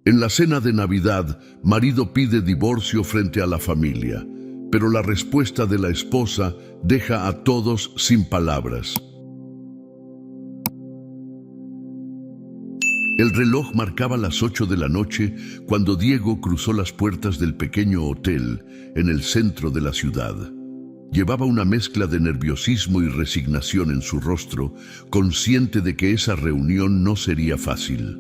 En la cena de Navidad, marido pide divorcio frente a la familia, pero la respuesta de la esposa deja a todos sin palabras. El reloj marcaba las 8 de la noche cuando Diego cruzó las puertas del pequeño hotel en el centro de la ciudad. Llevaba una mezcla de nerviosismo y resignación en su rostro, consciente de que esa reunión no sería fácil.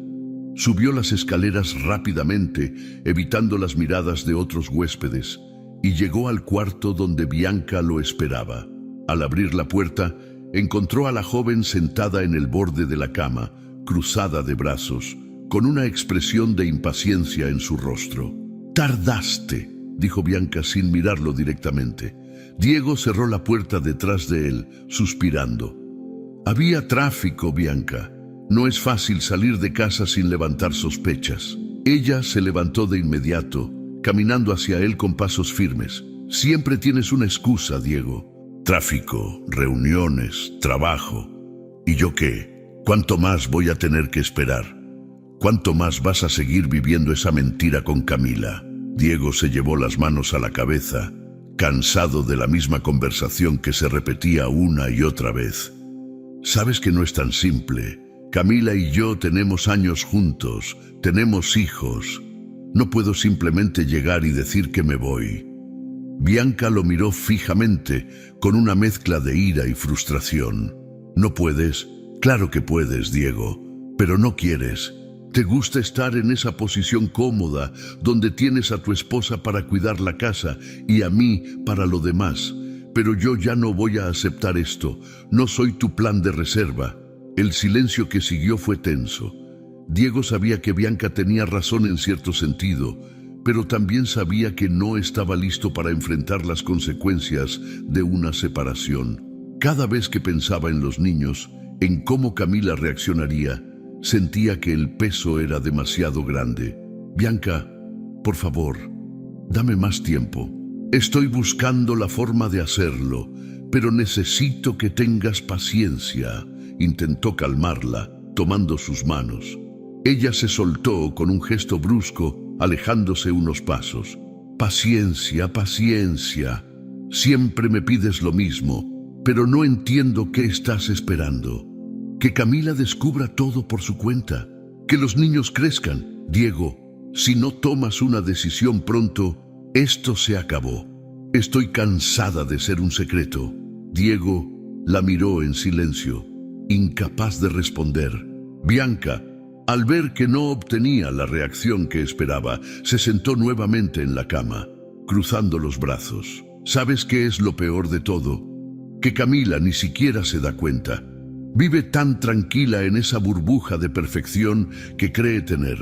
Subió las escaleras rápidamente, evitando las miradas de otros huéspedes, y llegó al cuarto donde Bianca lo esperaba. Al abrir la puerta, encontró a la joven sentada en el borde de la cama, cruzada de brazos, con una expresión de impaciencia en su rostro. «Tardaste», dijo Bianca sin mirarlo directamente. Diego cerró la puerta detrás de él, suspirando. «Había tráfico, Bianca. No es fácil salir de casa sin levantar sospechas». Ella se levantó de inmediato, caminando hacia él con pasos firmes. «Siempre tienes una excusa, Diego. Tráfico, reuniones, trabajo. ¿Y yo qué? ¿Cuánto más voy a tener que esperar? ¿Cuánto más vas a seguir viviendo esa mentira con Camila?» Diego se llevó las manos a la cabeza, cansado de la misma conversación que se repetía una y otra vez. «Sabes que no es tan simple. Camila y yo tenemos años juntos, tenemos hijos. No puedo simplemente llegar y decir que me voy». Bianca lo miró fijamente, con una mezcla de ira y frustración. «¿No puedes?» «Claro que puedes, Diego, pero no quieres. Te gusta estar en esa posición cómoda, donde tienes a tu esposa para cuidar la casa y a mí para lo demás. Pero yo ya no voy a aceptar esto. No soy tu plan de reserva». El silencio que siguió fue tenso. Diego sabía que Bianca tenía razón en cierto sentido, pero también sabía que no estaba listo para enfrentar las consecuencias de una separación. Cada vez que pensaba en los niños, en cómo Camila reaccionaría, sentía que el peso era demasiado grande. «Bianca, por favor, dame más tiempo. Estoy buscando la forma de hacerlo, pero necesito que tengas paciencia», intentó calmarla, tomando sus manos. Ella se soltó con un gesto brusco, alejándose unos pasos. «Paciencia, paciencia. Siempre me pides lo mismo, pero no entiendo qué estás esperando. Que Camila descubra todo por su cuenta. Que los niños crezcan. Diego, si no tomas una decisión pronto, esto se acabó. Estoy cansada de ser un secreto». Diego la miró en silencio, incapaz de responder. Bianca, al ver que no obtenía la reacción que esperaba, se sentó nuevamente en la cama, cruzando los brazos. «¿Sabes qué es lo peor de todo? Que Camila ni siquiera se da cuenta. Vive tan tranquila en esa burbuja de perfección que cree tener.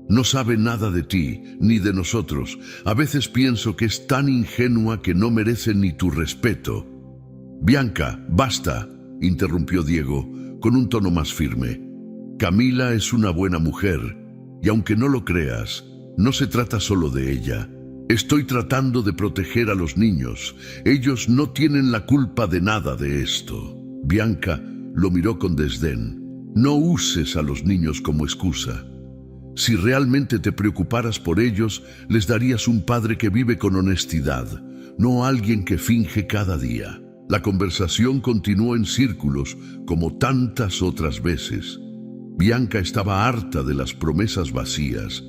No sabe nada de ti, ni de nosotros. A veces pienso que es tan ingenua que no merece ni tu respeto». «Bianca, basta», interrumpió Diego, con un tono más firme. «Camila es una buena mujer, y aunque no lo creas, no se trata solo de ella. Estoy tratando de proteger a los niños. Ellos no tienen la culpa de nada de esto». Bianca lo miró con desdén. «No uses a los niños como excusa. Si realmente te preocuparas por ellos, les darías un padre que vive con honestidad, no alguien que finge cada día». La conversación continuó en círculos, como tantas otras veces. Bianca estaba harta de las promesas vacías,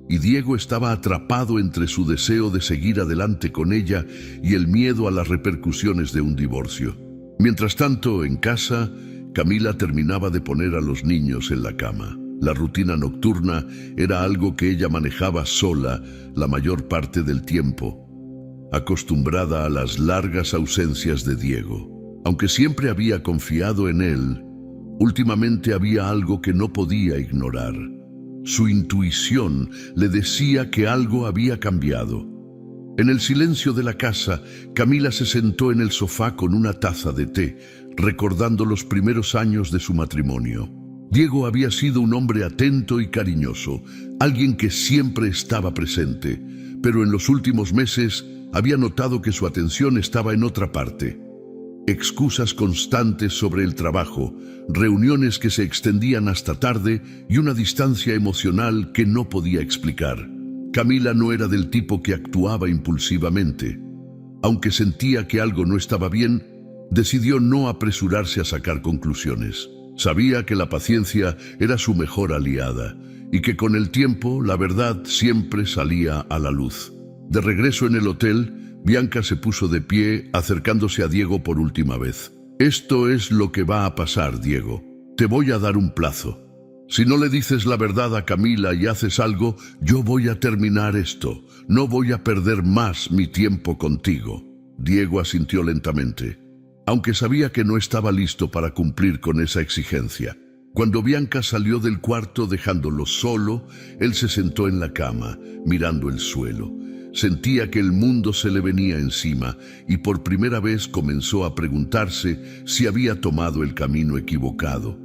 y Diego estaba atrapado entre su deseo de seguir adelante con ella y el miedo a las repercusiones de un divorcio. Mientras tanto, en casa, Camila terminaba de poner a los niños en la cama. La rutina nocturna era algo que ella manejaba sola la mayor parte del tiempo, acostumbrada a las largas ausencias de Diego. Aunque siempre había confiado en él, últimamente había algo que no podía ignorar. Su intuición le decía que algo había cambiado. En el silencio de la casa, Camila se sentó en el sofá con una taza de té, recordando los primeros años de su matrimonio. Diego había sido un hombre atento y cariñoso, alguien que siempre estaba presente, pero en los últimos meses había notado que su atención estaba en otra parte. Excusas constantes sobre el trabajo, reuniones que se extendían hasta tarde y una distancia emocional que no podía explicar. Camila no era del tipo que actuaba impulsivamente. Aunque sentía que algo no estaba bien, decidió no apresurarse a sacar conclusiones. Sabía que la paciencia era su mejor aliada y que con el tiempo la verdad siempre salía a la luz. De regreso en el hotel, Bianca se puso de pie, acercándose a Diego por última vez. «Esto es lo que va a pasar, Diego. Te voy a dar un plazo. Si no le dices la verdad a Camila y haces algo, yo voy a terminar esto. No voy a perder más mi tiempo contigo». Diego asintió lentamente, aunque sabía que no estaba listo para cumplir con esa exigencia. Cuando Bianca salió del cuarto dejándolo solo, él se sentó en la cama, mirando el suelo. Sentía que el mundo se le venía encima y por primera vez comenzó a preguntarse si había tomado el camino equivocado.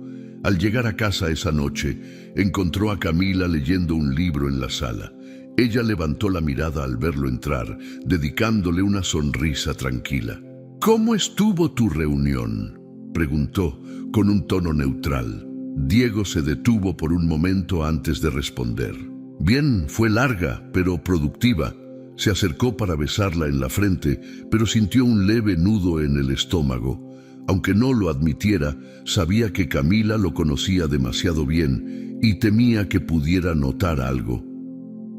Al llegar a casa esa noche, encontró a Camila leyendo un libro en la sala. Ella levantó la mirada al verlo entrar, dedicándole una sonrisa tranquila. «¿Cómo estuvo tu reunión?», preguntó con un tono neutral. Diego se detuvo por un momento antes de responder. «Bien, fue larga, pero productiva». Se acercó para besarla en la frente, pero sintió un leve nudo en el estómago. Aunque no lo admitiera, sabía que Camila lo conocía demasiado bien y temía que pudiera notar algo.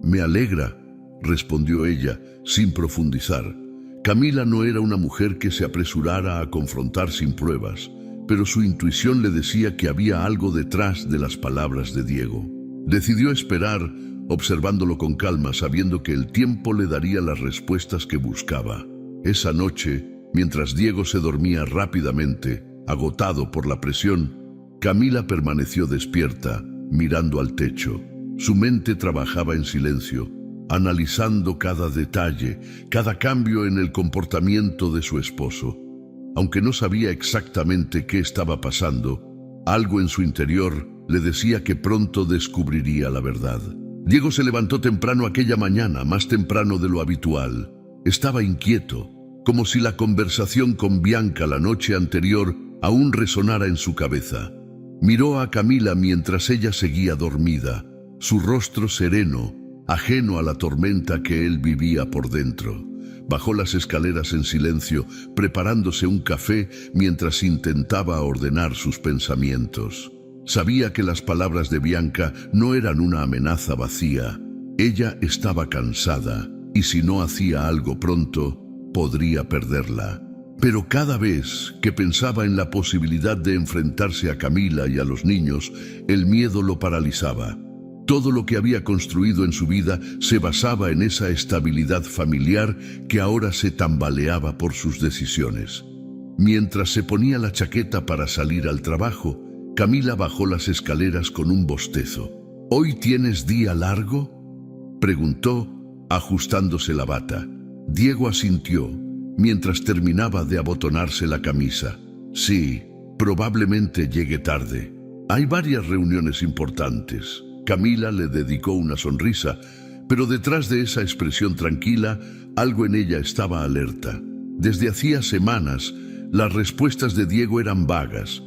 «Me alegra», respondió ella, sin profundizar. Camila no era una mujer que se apresurara a confrontar sin pruebas, pero su intuición le decía que había algo detrás de las palabras de Diego. Decidió esperar, observándolo con calma, sabiendo que el tiempo le daría las respuestas que buscaba. Esa noche, mientras Diego se dormía rápidamente, agotado por la presión, Camila permaneció despierta, mirando al techo. Su mente trabajaba en silencio, analizando cada detalle, cada cambio en el comportamiento de su esposo. Aunque no sabía exactamente qué estaba pasando, algo en su interior le decía que pronto descubriría la verdad. Diego se levantó temprano aquella mañana, más temprano de lo habitual. Estaba inquieto, como si la conversación con Bianca la noche anterior aún resonara en su cabeza. Miró a Camila mientras ella seguía dormida, su rostro sereno, ajeno a la tormenta que él vivía por dentro. Bajó las escaleras en silencio, preparándose un café mientras intentaba ordenar sus pensamientos. Sabía que las palabras de Bianca no eran una amenaza vacía. Ella estaba cansada y si no hacía algo pronto, podría perderla. Pero cada vez que pensaba en la posibilidad de enfrentarse a Camila y a los niños, el miedo lo paralizaba. Todo lo que había construido en su vida se basaba en esa estabilidad familiar que ahora se tambaleaba por sus decisiones. Mientras se ponía la chaqueta para salir al trabajo, Camila bajó las escaleras con un bostezo. «¿Hoy tienes día largo?», preguntó, ajustándose la bata. Diego asintió, mientras terminaba de abotonarse la camisa. «Sí, probablemente llegue tarde. Hay varias reuniones importantes». Camila le dedicó una sonrisa, pero detrás de esa expresión tranquila, algo en ella estaba alerta. Desde hacía semanas, las respuestas de Diego eran vagas,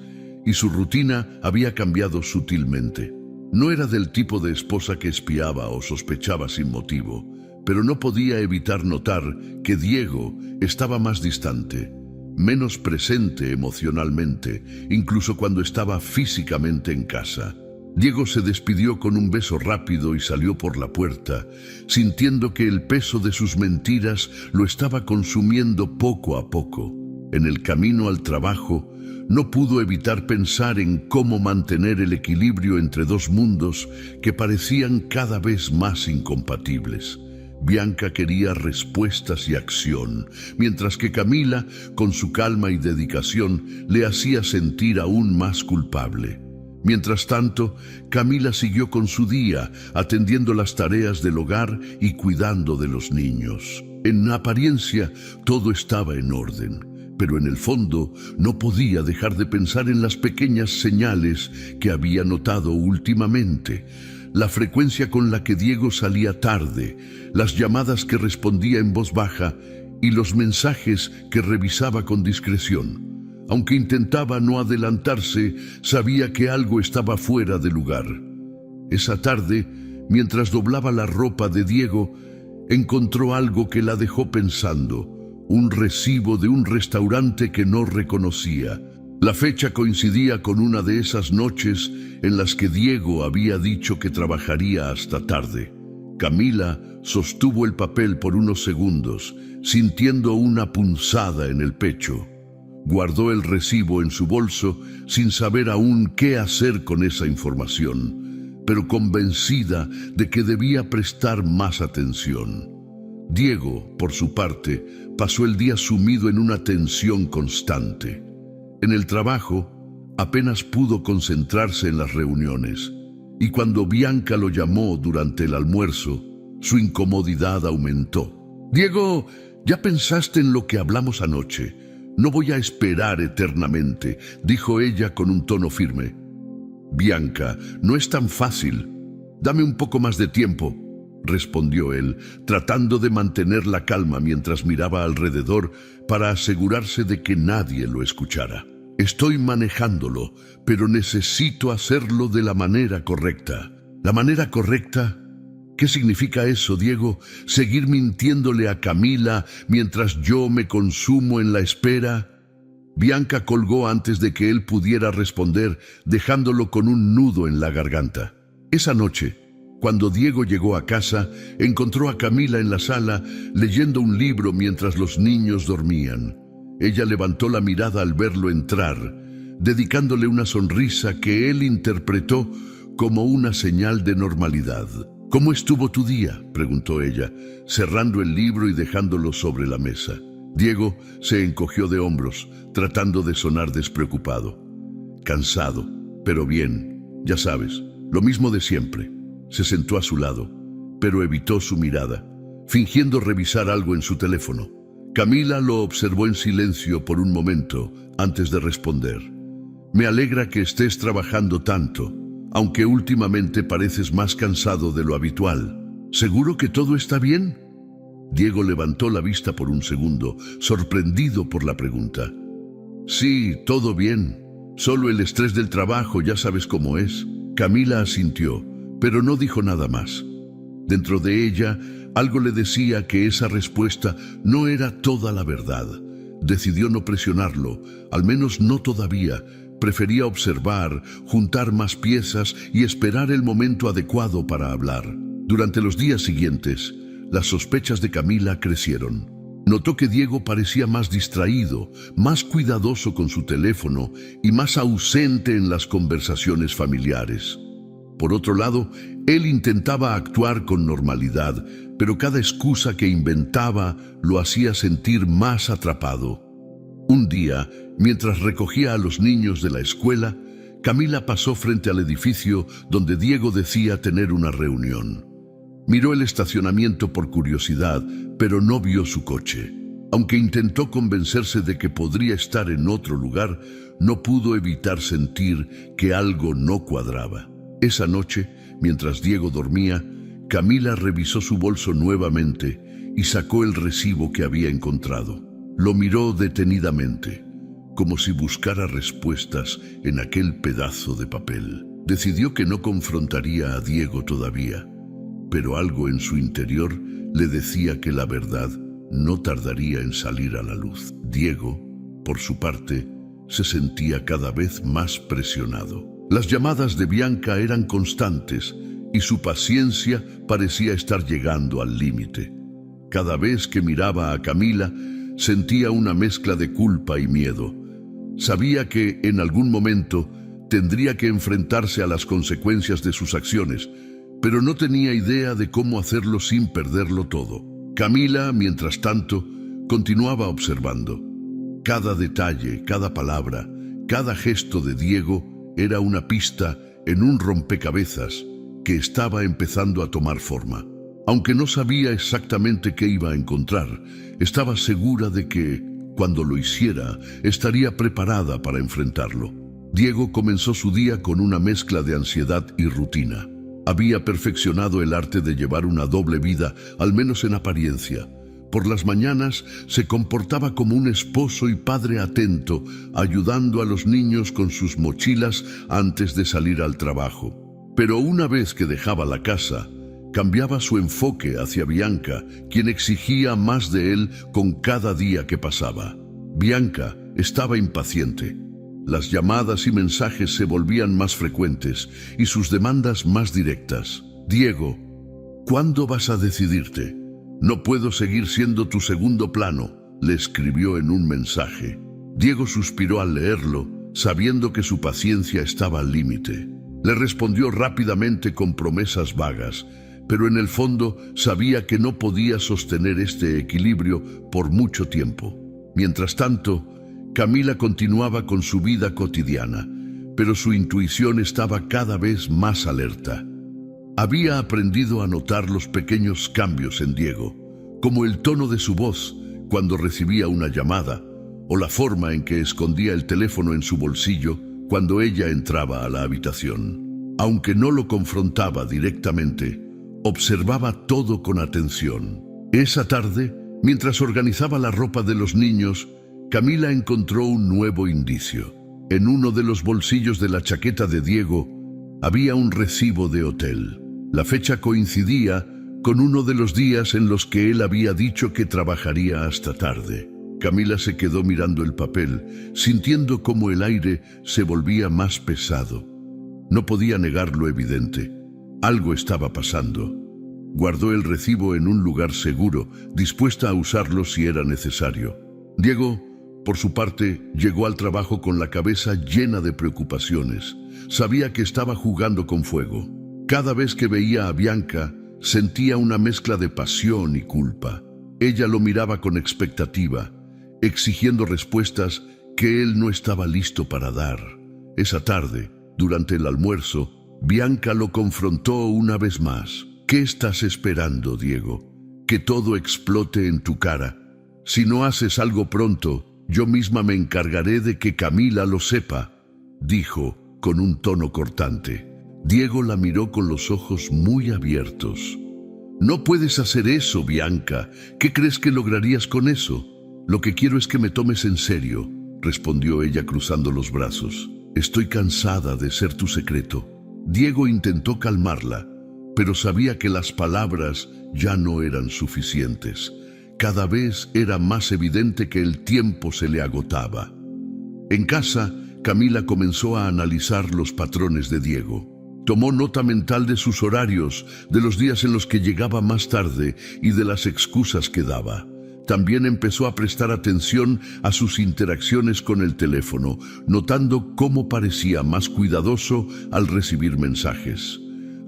y su rutina había cambiado sutilmente. No era del tipo de esposa que espiaba o sospechaba sin motivo, pero no podía evitar notar que Diego estaba más distante, menos presente emocionalmente, incluso cuando estaba físicamente en casa. Diego se despidió con un beso rápido y salió por la puerta, sintiendo que el peso de sus mentiras lo estaba consumiendo poco a poco. En el camino al trabajo, no pudo evitar pensar en cómo mantener el equilibrio entre dos mundos que parecían cada vez más incompatibles. Bianca quería respuestas y acción, mientras que Camila, con su calma y dedicación, le hacía sentir aún más culpable. Mientras tanto, Camila siguió con su día, atendiendo las tareas del hogar y cuidando de los niños. En apariencia, todo estaba en orden, pero en el fondo no podía dejar de pensar en las pequeñas señales que había notado últimamente. La frecuencia con la que Diego salía tarde, las llamadas que respondía en voz baja y los mensajes que revisaba con discreción. Aunque intentaba no adelantarse, sabía que algo estaba fuera de lugar. Esa tarde, mientras doblaba la ropa de Diego, encontró algo que la dejó pensando: un recibo de un restaurante que no reconocía. La fecha coincidía con una de esas noches en las que Diego había dicho que trabajaría hasta tarde. Camila sostuvo el papel por unos segundos, sintiendo una punzada en el pecho. Guardó el recibo en su bolso sin saber aún qué hacer con esa información, pero convencida de que debía prestar más atención. Diego, por su parte, pasó el día sumido en una tensión constante. En el trabajo, apenas pudo concentrarse en las reuniones, y cuando Bianca lo llamó durante el almuerzo, su incomodidad aumentó. «Diego, ¿ya pensaste en lo que hablamos anoche? No voy a esperar eternamente», dijo ella con un tono firme. «Bianca, no es tan fácil. Dame un poco más de tiempo», respondió él, tratando de mantener la calma mientras miraba alrededor para asegurarse de que nadie lo escuchara. «Estoy manejándolo, pero necesito hacerlo de la manera correcta». ¿La manera correcta? ¿Qué significa eso, Diego? ¿Seguir mintiéndole a Camila mientras yo me consumo en la espera? Bianca colgó antes de que él pudiera responder, dejándolo con un nudo en la garganta. Esa noche, cuando Diego llegó a casa, encontró a Camila en la sala leyendo un libro mientras los niños dormían. Ella levantó la mirada al verlo entrar, dedicándole una sonrisa que él interpretó como una señal de normalidad. «¿Cómo estuvo tu día?», preguntó ella, cerrando el libro y dejándolo sobre la mesa. Diego se encogió de hombros, tratando de sonar despreocupado. «Cansado, pero bien, ya sabes, lo mismo de siempre». Se sentó a su lado, pero evitó su mirada, fingiendo revisar algo en su teléfono. Camila lo observó en silencio por un momento antes de responder. «Me alegra que estés trabajando tanto, aunque últimamente pareces más cansado de lo habitual. ¿Seguro que todo está bien?». Diego levantó la vista por un segundo, sorprendido por la pregunta. «Sí, todo bien. Solo el estrés del trabajo, ya sabes cómo es». Camila asintió, pero no dijo nada más. Dentro de ella, algo le decía que esa respuesta no era toda la verdad. Decidió no presionarlo, al menos no todavía. Prefería observar, juntar más piezas y esperar el momento adecuado para hablar. Durante los días siguientes, las sospechas de Camila crecieron. Notó que Diego parecía más distraído, más cuidadoso con su teléfono y más ausente en las conversaciones familiares. Por otro lado, él intentaba actuar con normalidad, pero cada excusa que inventaba lo hacía sentir más atrapado. Un día, mientras recogía a los niños de la escuela, Camila pasó frente al edificio donde Diego decía tener una reunión. Miró el estacionamiento por curiosidad, pero no vio su coche. Aunque intentó convencerse de que podría estar en otro lugar, no pudo evitar sentir que algo no cuadraba. Esa noche, mientras Diego dormía, Camila revisó su bolso nuevamente y sacó el recibo que había encontrado. Lo miró detenidamente, como si buscara respuestas en aquel pedazo de papel. Decidió que no confrontaría a Diego todavía, pero algo en su interior le decía que la verdad no tardaría en salir a la luz. Diego, por su parte, se sentía cada vez más presionado. Las llamadas de Bianca eran constantes y su paciencia parecía estar llegando al límite. Cada vez que miraba a Camila, sentía una mezcla de culpa y miedo. Sabía que en algún momento tendría que enfrentarse a las consecuencias de sus acciones, pero no tenía idea de cómo hacerlo sin perderlo todo. Camila, mientras tanto, continuaba observando. Cada detalle, cada palabra, cada gesto de Diego era una pista en un rompecabezas que estaba empezando a tomar forma. Aunque no sabía exactamente qué iba a encontrar, estaba segura de que, cuando lo hiciera, estaría preparada para enfrentarlo. Diego comenzó su día con una mezcla de ansiedad y rutina. Había perfeccionado el arte de llevar una doble vida, al menos en apariencia. Por las mañanas se comportaba como un esposo y padre atento, ayudando a los niños con sus mochilas antes de salir al trabajo. Pero una vez que dejaba la casa, cambiaba su enfoque hacia Bianca, quien exigía más de él con cada día que pasaba. Bianca estaba impaciente. Las llamadas y mensajes se volvían más frecuentes y sus demandas más directas. «Diego, ¿cuándo vas a decidirte? No puedo seguir siendo tu segundo plano», le escribió en un mensaje. Diego suspiró al leerlo, sabiendo que su paciencia estaba al límite. Le respondió rápidamente con promesas vagas, pero en el fondo sabía que no podía sostener este equilibrio por mucho tiempo. Mientras tanto, Camila continuaba con su vida cotidiana, pero su intuición estaba cada vez más alerta. Había aprendido a notar los pequeños cambios en Diego, como el tono de su voz cuando recibía una llamada, o la forma en que escondía el teléfono en su bolsillo cuando ella entraba a la habitación. Aunque no lo confrontaba directamente, observaba todo con atención. Esa tarde, mientras organizaba la ropa de los niños, Camila encontró un nuevo indicio. En uno de los bolsillos de la chaqueta de Diego había un recibo de hotel. La fecha coincidía con uno de los días en los que él había dicho que trabajaría hasta tarde. Camila se quedó mirando el papel, sintiendo cómo el aire se volvía más pesado. No podía negar lo evidente. Algo estaba pasando. Guardó el recibo en un lugar seguro, dispuesta a usarlo si era necesario. Diego, por su parte, llegó al trabajo con la cabeza llena de preocupaciones. Sabía que estaba jugando con fuego. Cada vez que veía a Bianca, sentía una mezcla de pasión y culpa. Ella lo miraba con expectativa, exigiendo respuestas que él no estaba listo para dar. Esa tarde, durante el almuerzo, Bianca lo confrontó una vez más. «¿Qué estás esperando, Diego? ¿Que todo explote en tu cara? Si no haces algo pronto, yo misma me encargaré de que Camila lo sepa», dijo con un tono cortante. Diego la miró con los ojos muy abiertos. «No puedes hacer eso, Bianca. ¿Qué crees que lograrías con eso? Lo que quiero es que me tomes en serio», respondió ella cruzando los brazos. «Estoy cansada de ser tu secreto». Diego intentó calmarla, pero sabía que las palabras ya no eran suficientes. Cada vez era más evidente que el tiempo se le agotaba. En casa, Camila comenzó a analizar los patrones de Diego. Tomó nota mental de sus horarios, de los días en los que llegaba más tarde y de las excusas que daba. También empezó a prestar atención a sus interacciones con el teléfono, notando cómo parecía más cuidadoso al recibir mensajes.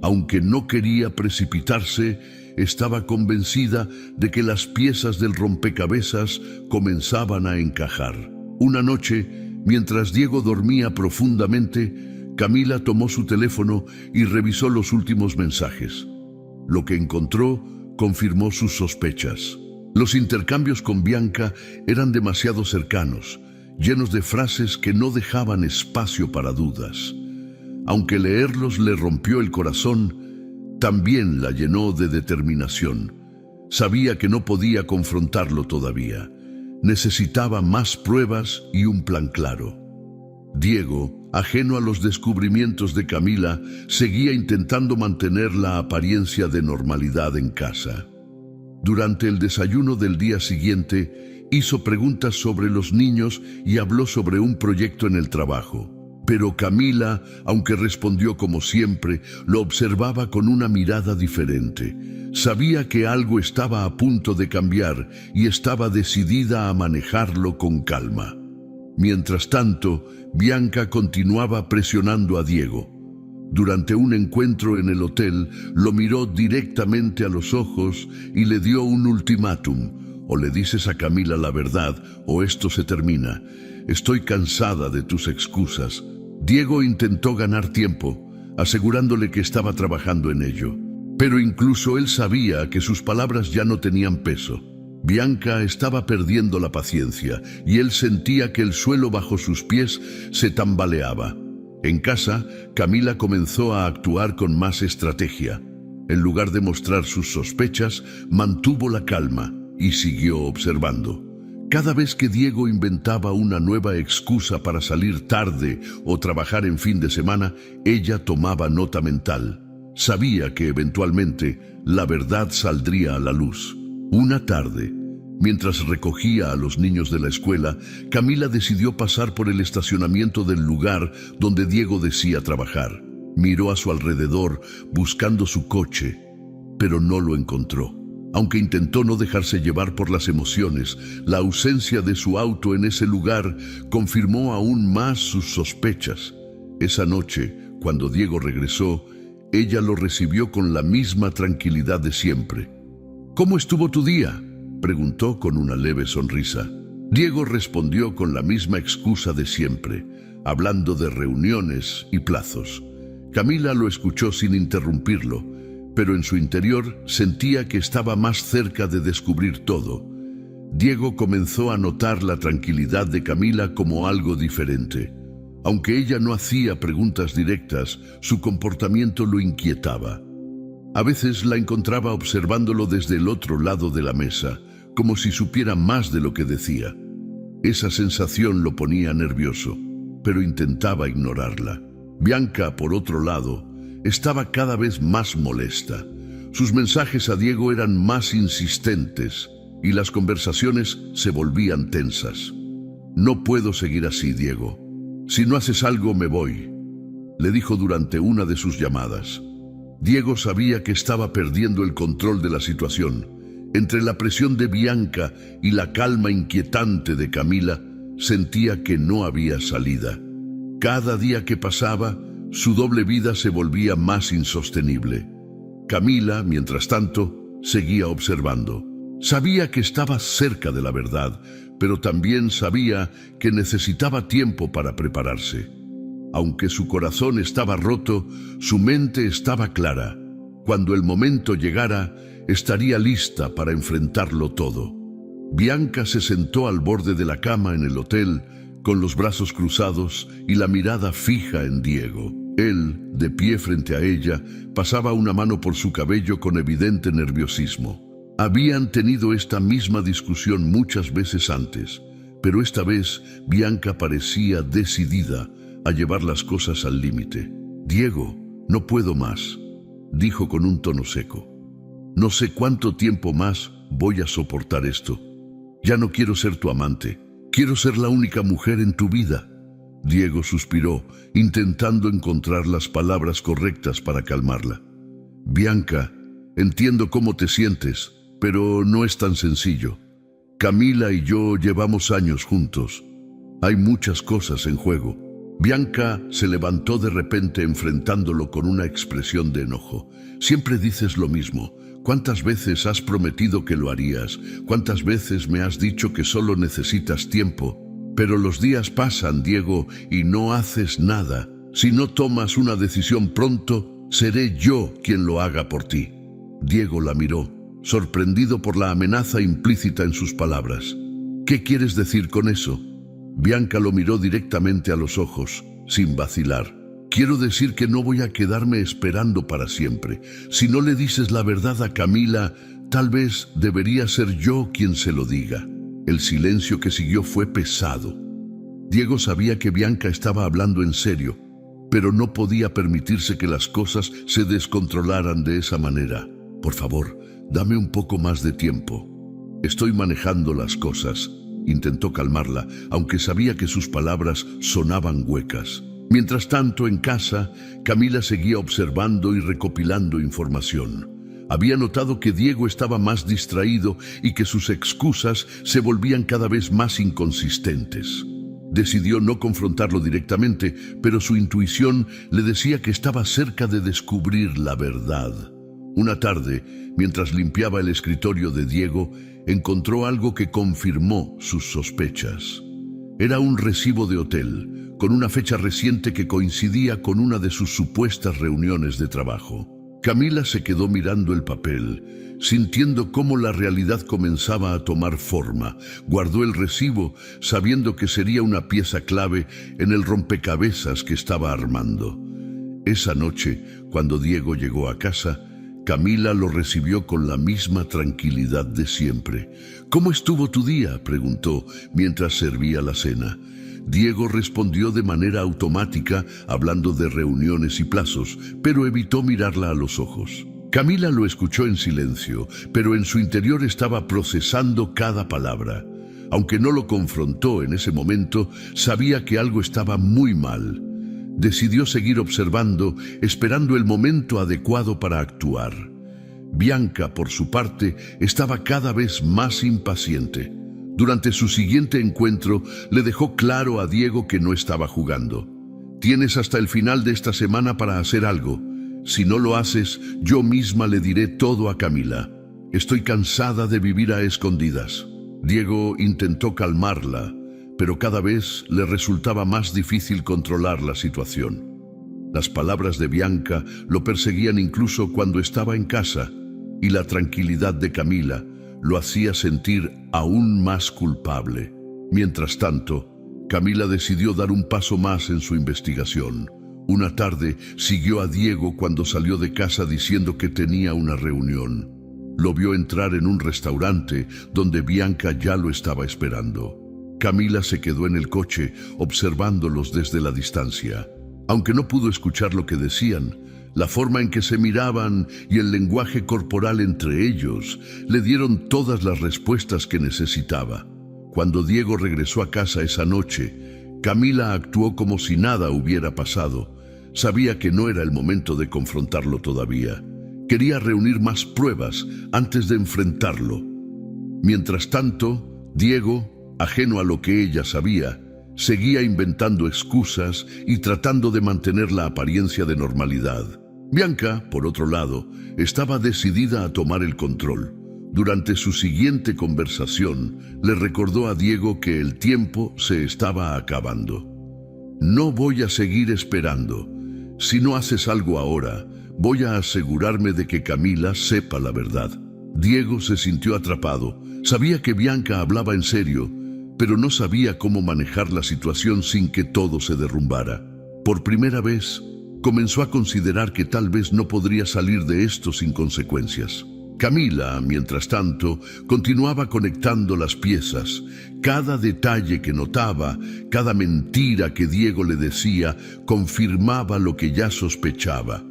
Aunque no quería precipitarse, estaba convencida de que las piezas del rompecabezas comenzaban a encajar. Una noche, mientras Diego dormía profundamente, Camila tomó su teléfono y revisó los últimos mensajes. Lo que encontró confirmó sus sospechas. Los intercambios con Bianca eran demasiado cercanos, llenos de frases que no dejaban espacio para dudas. Aunque leerlos le rompió el corazón, también la llenó de determinación. Sabía que no podía confrontarlo todavía. Necesitaba más pruebas y un plan claro. Diego, ajeno a los descubrimientos de Camila, seguía intentando mantener la apariencia de normalidad en casa. Durante el desayuno del día siguiente, hizo preguntas sobre los niños y habló sobre un proyecto en el trabajo. Pero Camila, aunque respondió como siempre, lo observaba con una mirada diferente. Sabía que algo estaba a punto de cambiar y estaba decidida a manejarlo con calma. Mientras tanto, Bianca continuaba presionando a Diego. Durante un encuentro en el hotel, lo miró directamente a los ojos y le dio un ultimátum. «O le dices a Camila la verdad, o esto se termina. Estoy cansada de tus excusas». Diego intentó ganar tiempo, asegurándole que estaba trabajando en ello. Pero incluso él sabía que sus palabras ya no tenían peso. Bianca estaba perdiendo la paciencia y él sentía que el suelo bajo sus pies se tambaleaba. En casa, Camila comenzó a actuar con más estrategia. En lugar de mostrar sus sospechas, mantuvo la calma y siguió observando. Cada vez que Diego inventaba una nueva excusa para salir tarde o trabajar en fin de semana, ella tomaba nota mental. Sabía que eventualmente la verdad saldría a la luz. Una tarde, mientras recogía a los niños de la escuela, Camila decidió pasar por el estacionamiento del lugar donde Diego decía trabajar. Miró a su alrededor buscando su coche, pero no lo encontró. Aunque intentó no dejarse llevar por las emociones, la ausencia de su auto en ese lugar confirmó aún más sus sospechas. Esa noche, cuando Diego regresó, ella lo recibió con la misma tranquilidad de siempre. «¿Cómo estuvo tu día?», preguntó con una leve sonrisa. Diego respondió con la misma excusa de siempre, hablando de reuniones y plazos. Camila lo escuchó sin interrumpirlo, pero en su interior sentía que estaba más cerca de descubrir todo. Diego comenzó a notar la tranquilidad de Camila como algo diferente. Aunque ella no hacía preguntas directas, su comportamiento lo inquietaba. A veces la encontraba observándolo desde el otro lado de la mesa, como si supiera más de lo que decía. Esa sensación lo ponía nervioso, pero intentaba ignorarla. Bianca, por otro lado, estaba cada vez más molesta. Sus mensajes a Diego eran más insistentes y las conversaciones se volvían tensas. «No puedo seguir así, Diego. Si no haces algo, me voy», le dijo durante una de sus llamadas. Diego sabía que estaba perdiendo el control de la situación. Entre la presión de Bianca y la calma inquietante de Camila, sentía que no había salida. Cada día que pasaba, su doble vida se volvía más insostenible. Camila, mientras tanto, seguía observando. Sabía que estaba cerca de la verdad, pero también sabía que necesitaba tiempo para prepararse. Aunque su corazón estaba roto, su mente estaba clara. Cuando el momento llegara, estaría lista para enfrentarlo todo. Bianca se sentó al borde de la cama en el hotel, con los brazos cruzados y la mirada fija en Diego. Él, de pie frente a ella, pasaba una mano por su cabello con evidente nerviosismo. Habían tenido esta misma discusión muchas veces antes, pero esta vez Bianca parecía decidida a llevar las cosas al límite. «Diego, no puedo más», dijo con un tono seco. «No sé cuánto tiempo más voy a soportar esto. Ya no quiero ser tu amante. Quiero ser la única mujer en tu vida». Diego suspiró, intentando encontrar las palabras correctas para calmarla. «Bianca, entiendo cómo te sientes, pero no es tan sencillo. Camila y yo llevamos años juntos. Hay muchas cosas en juego». Bianca se levantó de repente enfrentándolo con una expresión de enojo. «Siempre dices lo mismo. ¿Cuántas veces has prometido que lo harías? ¿Cuántas veces me has dicho que solo necesitas tiempo? Pero los días pasan, Diego, y no haces nada. Si no tomas una decisión pronto, seré yo quien lo haga por ti». Diego la miró, sorprendido por la amenaza implícita en sus palabras. «¿Qué quieres decir con eso?». Bianca lo miró directamente a los ojos, sin vacilar. «Quiero decir que no voy a quedarme esperando para siempre. Si no le dices la verdad a Camila, tal vez debería ser yo quien se lo diga». El silencio que siguió fue pesado. Diego sabía que Bianca estaba hablando en serio, pero no podía permitirse que las cosas se descontrolaran de esa manera. «Por favor, dame un poco más de tiempo. Estoy manejando las cosas», intentó calmarla, aunque sabía que sus palabras sonaban huecas. Mientras tanto, en casa, Camila seguía observando y recopilando información. Había notado que Diego estaba más distraído y que sus excusas se volvían cada vez más inconsistentes. Decidió no confrontarlo directamente, pero su intuición le decía que estaba cerca de descubrir la verdad. Una tarde, mientras limpiaba el escritorio de Diego, encontró algo que confirmó sus sospechas. Era un recibo de hotel, con una fecha reciente que coincidía con una de sus supuestas reuniones de trabajo. Camila se quedó mirando el papel, sintiendo cómo la realidad comenzaba a tomar forma. Guardó el recibo, sabiendo que sería una pieza clave en el rompecabezas que estaba armando. Esa noche, cuando Diego llegó a casa, Camila lo recibió con la misma tranquilidad de siempre. «¿Cómo estuvo tu día?», preguntó mientras servía la cena. Diego respondió de manera automática, hablando de reuniones y plazos, pero evitó mirarla a los ojos. Camila lo escuchó en silencio, pero en su interior estaba procesando cada palabra. Aunque no lo confrontó en ese momento, sabía que algo estaba muy mal. Decidió seguir observando, esperando el momento adecuado para actuar. Bianca, por su parte, estaba cada vez más impaciente. Durante su siguiente encuentro, le dejó claro a Diego que no estaba jugando. «Tienes hasta el final de esta semana para hacer algo. Si no lo haces, yo misma le diré todo a Camila. Estoy cansada de vivir a escondidas». Diego intentó calmarla, pero cada vez le resultaba más difícil controlar la situación. Las palabras de Bianca lo perseguían incluso cuando estaba en casa, y la tranquilidad de Camila lo hacía sentir aún más culpable. Mientras tanto, Camila decidió dar un paso más en su investigación. Una tarde siguió a Diego cuando salió de casa diciendo que tenía una reunión. Lo vio entrar en un restaurante donde Bianca ya lo estaba esperando. Camila se quedó en el coche observándolos desde la distancia. Aunque no pudo escuchar lo que decían, la forma en que se miraban y el lenguaje corporal entre ellos le dieron todas las respuestas que necesitaba. Cuando Diego regresó a casa esa noche, Camila actuó como si nada hubiera pasado. Sabía que no era el momento de confrontarlo todavía. Quería reunir más pruebas antes de enfrentarlo. Mientras tanto, Diego, ajeno a lo que ella sabía, seguía inventando excusas y tratando de mantener la apariencia de normalidad. Bianca, por otro lado, estaba decidida a tomar el control. Durante su siguiente conversación, le recordó a Diego que el tiempo se estaba acabando. «No voy a seguir esperando. Si no haces algo ahora, voy a asegurarme de que Camila sepa la verdad». Diego se sintió atrapado. Sabía que Bianca hablaba en serio, pero no sabía cómo manejar la situación sin que todo se derrumbara. Por primera vez, comenzó a considerar que tal vez no podría salir de esto sin consecuencias. Camila, mientras tanto, continuaba conectando las piezas. Cada detalle que notaba, cada mentira que Diego le decía, confirmaba lo que ya sospechaba.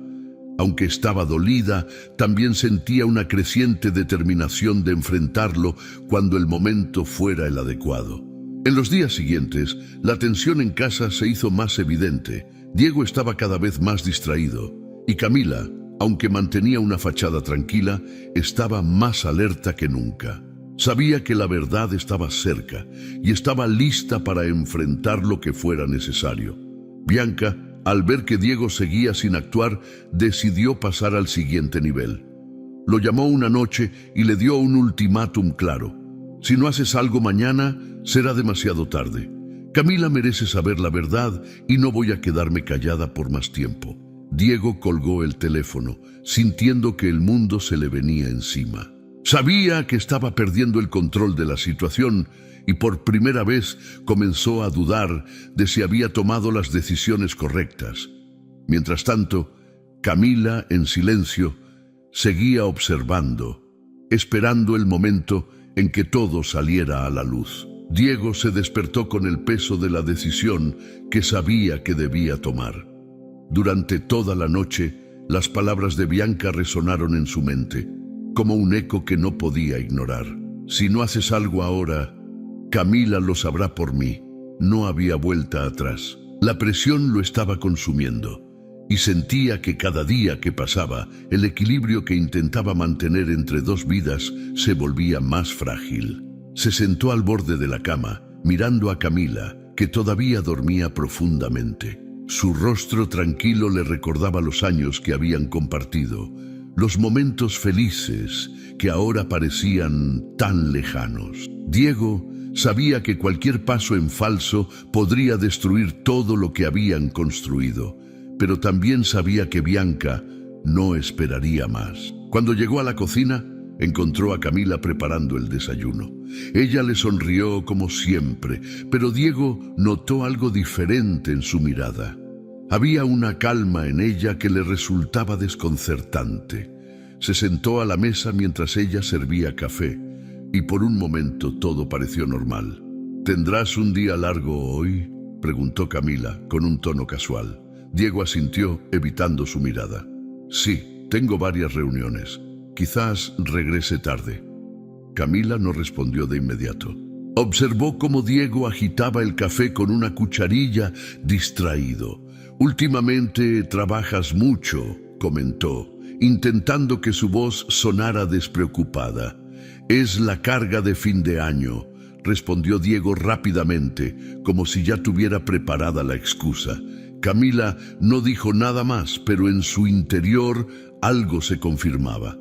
Aunque estaba dolida, también sentía una creciente determinación de enfrentarlo cuando el momento fuera el adecuado. En los días siguientes, la tensión en casa se hizo más evidente. Diego estaba cada vez más distraído, y Camila, aunque mantenía una fachada tranquila, estaba más alerta que nunca. Sabía que la verdad estaba cerca y estaba lista para enfrentar lo que fuera necesario. Bianca, al ver que Diego seguía sin actuar, decidió pasar al siguiente nivel. Lo llamó una noche y le dio un ultimátum claro. «Si no haces algo mañana, será demasiado tarde. Camila merece saber la verdad y no voy a quedarme callada por más tiempo». Diego colgó el teléfono, sintiendo que el mundo se le venía encima. Sabía que estaba perdiendo el control de la situación y por primera vez comenzó a dudar de si había tomado las decisiones correctas. Mientras tanto, Camila, en silencio, seguía observando, esperando el momento en que todo saliera a la luz. Diego se despertó con el peso de la decisión que sabía que debía tomar. Durante toda la noche, las palabras de Bianca resonaron en su mente, como un eco que no podía ignorar. «Si no haces algo ahora, Camila lo sabrá por mí». No había vuelta atrás. La presión lo estaba consumiendo, y sentía que cada día que pasaba, el equilibrio que intentaba mantener entre dos vidas se volvía más frágil. Se sentó al borde de la cama, mirando a Camila, que todavía dormía profundamente. Su rostro tranquilo le recordaba los años que habían compartido, los momentos felices que ahora parecían tan lejanos. Diego sabía que cualquier paso en falso podría destruir todo lo que habían construido, pero también sabía que Bianca no esperaría más. Cuando llegó a la cocina, encontró a Camila preparando el desayuno. Ella le sonrió como siempre, pero Diego notó algo diferente en su mirada. Había una calma en ella que le resultaba desconcertante. Se sentó a la mesa mientras ella servía café, y por un momento todo pareció normal. ¿Tendrás un día largo hoy?, preguntó Camila con un tono casual. Diego asintió, evitando su mirada. Sí, tengo varias reuniones. Quizás regrese tarde. Camila no respondió de inmediato. Observó cómo Diego agitaba el café con una cucharilla, distraído. Últimamente trabajas mucho, comentó, intentando que su voz sonara despreocupada. Es la carga de fin de año, respondió Diego rápidamente, como si ya tuviera preparada la excusa. Camila no dijo nada más, pero en su interior algo se confirmaba.